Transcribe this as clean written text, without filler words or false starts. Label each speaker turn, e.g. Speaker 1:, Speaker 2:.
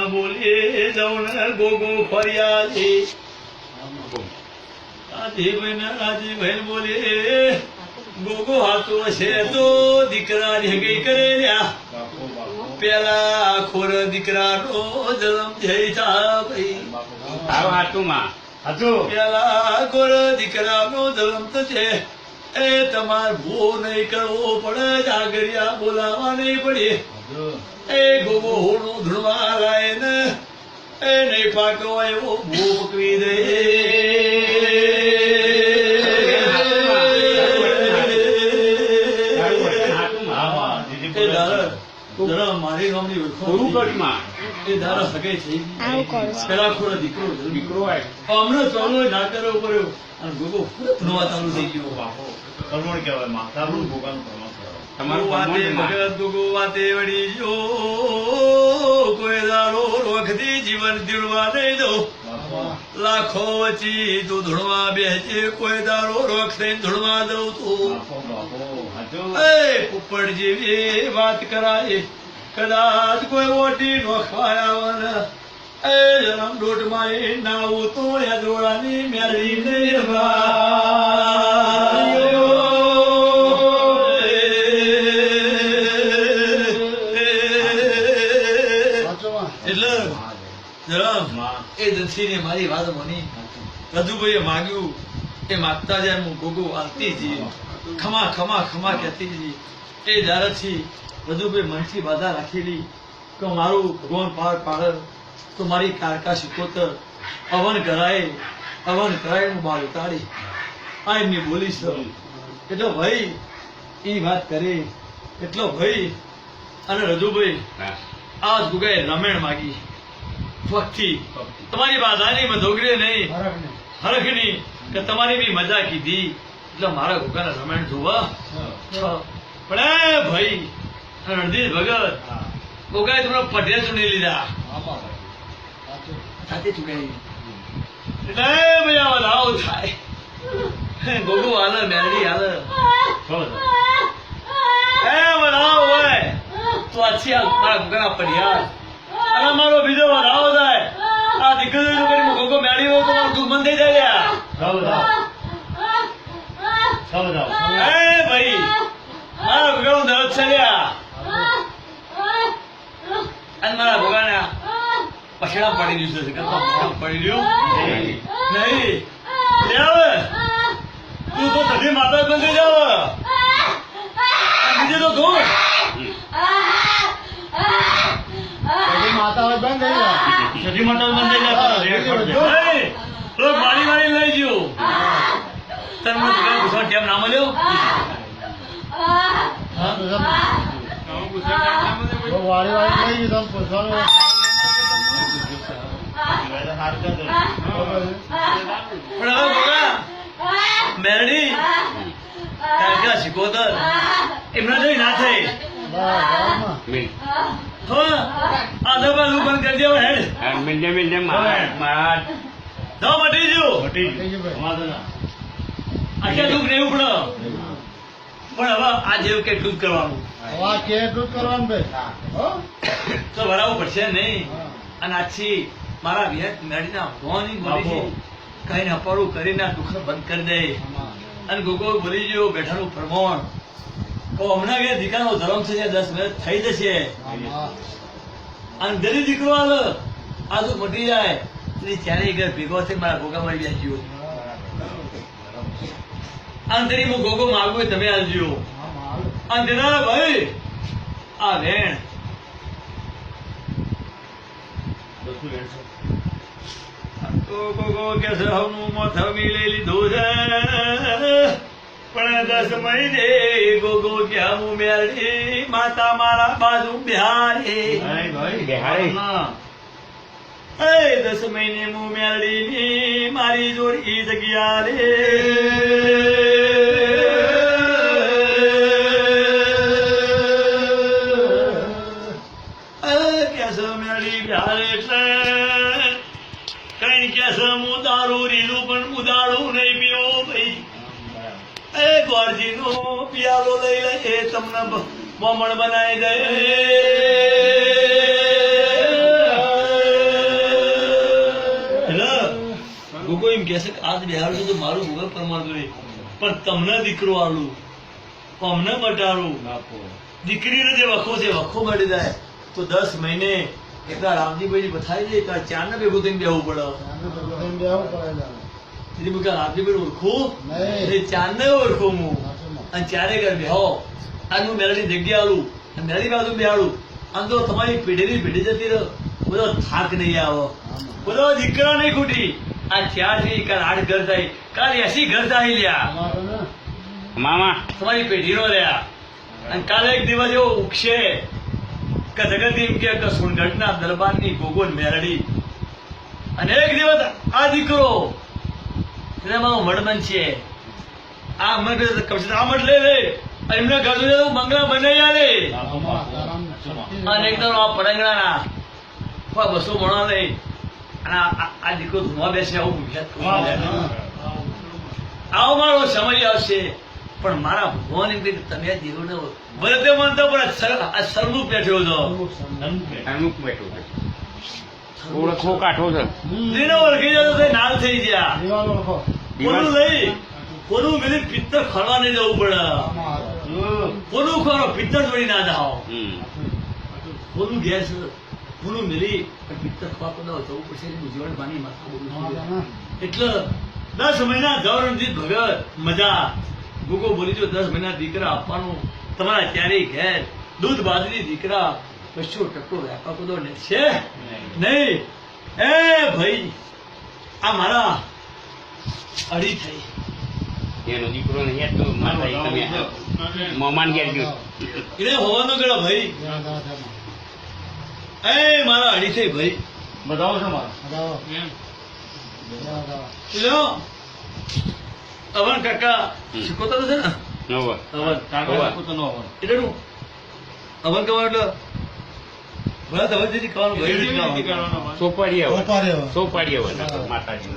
Speaker 1: બોલીએ જવું ગોગો ફરિયાદી રાજીભાઈ બોલે ગોગો હાથો છે તો દીકરા ગઈ કરે પેલા ખોર દીકરાનો જન્મ જય પેલા ખોર દીકરાનો જન્મ તો છે એ તમારે ભૂ નહીં કરવો પડે જાગરિયા બોલાવા નહીં પડે એ ગોગો હોનું ધૂળવા લાય ને એ નહીં પાકો એવો ભૂ પકવી દે મારી ગામની પેલા ખોડો દીકરો હમણાં ચાલુ ના કરવો પડ્યો અને ગોગો ભણવા ચાલુ થઈ ગયો ગોગો વાતે વળી જો કોઈ દાડો રોખથી જીવન જીવવા નહીં દો લાખો વચ્ચી તું ધૂળવા બેસે કોઈ દાડો રોખ થઈને ધૂળવા દઉં તું પોપટ જેવી વાત કરાય કદાચ કોઈ ઓટી નોખવાયા એ જન્મ દોઢમાં એ નાવું તો દોડાની મેળી નહીં એટલે એ દક્ષિણે મારી વાત માની રજુભાઈએ માગ્યું એ માગતા જાય હું ગોગો આવતી જઈએ ખમા ખમા ખમા કહેતી જઈએ એ જારથી રજુભાઈ મનથી બાધા રાખેલી કે મારું ભગવાન પાર પાડે તો મારી કારકા શીખોતર અવન કરાય હું બાળ ઉતારી આ એમની બોલી છે એટલો ભાઈ એ વાત કરે એટલો ભાઈ અને રજુભાઈ આ ગુગાએ રમેણ માગી વખથી તમારી બાધાની મધોગરે નહીં હરખની કે તમારી બી મજા કીધી એટલે મારા ગુગાને રમેણ જોવા પણ એ ભાઈ રણજીત ભગત ગોગાએ તમને પઢે ચૂની લીધા સાથે ચૂકાઈ એટલે ભાઈ આ વધાવો થાય ગોગો હાલે મેરડી હાલે એ વધાવો હોય તો આછી મારા ગોગાના પઢિયા અને મારો બીજો વધાવો થાય આ દીકરી કરી ગોગો મેળી હોય તો મારું દુઃખ બંધ થઈ જાય એ ભાઈ મારા ગોગાનું દરદ છે અને મારા ભોગાને પછડા પડી ગયું છે પડી ગયું નહીં તું તો સધી માતા બંધ થઈ જાવ બીજે તો તું માતા બંધ થઈ જાય સધી માતા બંધ થઈ જાય મારી મારી લઈ ગયું તને પૂછવા ટેમ ના મળ્યો મેરડી શીખોતર એમના જોઈ ના થઈ આધા બાજુ બંધ કરી દેવા હેડ મટી ગયું આખા દુઃખ નહીં ઉપડો પણ હવે આ જેવું કેટલું જ કરવાનું તો ભરાવું પડશે નહીં અને આછી મારા વિહત મેળીના ભોની બોલી છે કઈ અપાડું કરીને દુઃખ બંધ કરી દે અને ગોગો બોલી ગયો બેઠાનું પ્રમાણ કહો હમણાં કે દીકરાનો ધર્મ છે 10 મિનિટ થઈ જશે અને દરેક દીકરો આવે આ તો મટી જાય ત્યારે ઘર ભેગો થઈ મારા ગોગા મળી બેસ્યો અને તેની હું ગોગો માગું તમે આવજો અને તેના ભાઈ આ વેણ ગોગો કે સહનું મોથમી લઈ લીધું છે પણ 10 મહિને ગોગો કે હું મેળી માતા મારા બાજુ બિહારી 10 મહિને હું મેળી મારી જોડી જગ્યા રે ગંગાજીનો પિયાલો લઈ લે તમને મોમણ બનાવી દે ગોગો એમ કે છે કે આજ બિહાર તો મારું ભૂગલ પરમાણુ રે પણ તમને દીકરો આલું અમને બટાડું દીકરીને જે વખો છે વખો મળી જાય તો 10 મહિને એકલા રામજીભાઈ બથાઈ જાય તો 4 ને ભેગું થઈને બેહવું પડે રામજીભાઈ ઓળખું નહીં 4 ને ઓળખું હું અને 4 ઘર બેહો આજ હું મેળાની જગ્યા આલું મેળી બાજુ બેહાડું આમ તો તમારી પેઢીની પેઢી જતી રહો બધો થાક નહીં આવો બધો દીકરા નહીં ખૂટી આ 4 થી કાલ 8 ઘર થાય કાલ 80 ઘર થાય લ્યા
Speaker 2: મામા
Speaker 1: તમારી પેઢીનો રહ્યા અને કાલે એક દિવસ એવો ઉગશે કે જગત એમ કે સોનગઢના દરબારની ગોગોન મેરડી અને એક દિવસ આ દીકરો મારો મડમન છે આ મડ લઈ લે એમને કહ્યું મંગળા બનાવી આલે અને એકદમ આ પડંગડાના 200 મણો લઈ અને આ દીકરો ધુમા બેસે આવું આવો મારો સમય આવશે પણ મારા ભગવાન એમ કે તમે જીરો ને ભલે માનતો પણ આ સરમુખ બેઠો છો
Speaker 2: ઓળખો કાઠો છે
Speaker 1: દીનો ઓળખી જતો નાલ થઈ ગયા કોનું લઈ કોનું મિલી પિત્તર ખરવા નહીં જવું પડે કોનું ખરો પિત્તર જોડી ના જાઓ કોનું ગેસ કોનું મિલી પિત્તર ખવા તો જવું પડશે જીવન પાણી માથા એટલે 10 મહિના ગૌરવજીત ભગત મજા ગોગો બોલી જો 10 મહિના દીકરા આપવાનું તમારા ક્યારેય ઘેર દૂધ બાજરી દીકરા 50% વ્યાપા બધો ને છે નહીં એ ભાઈ આ મારા અડી થઈ
Speaker 2: એનો દીકરો નહીં તો માતા તમે મોમાન ઘેર ગયો
Speaker 1: એને હોવાનો ગળા ભાઈ એ મારા અડી થઈ ભાઈ
Speaker 3: બતાવો છો મારા
Speaker 1: લ્યો અવન કાકા શીખોતો છે ને
Speaker 2: નવો
Speaker 1: અવન
Speaker 3: કાકા તો નો હોય
Speaker 1: એટલે અવન કવા એટલે બસ હવે જેથી ખાવાનું
Speaker 3: એ રીતે કરવાનો
Speaker 2: સોપાડી આવે માતાજી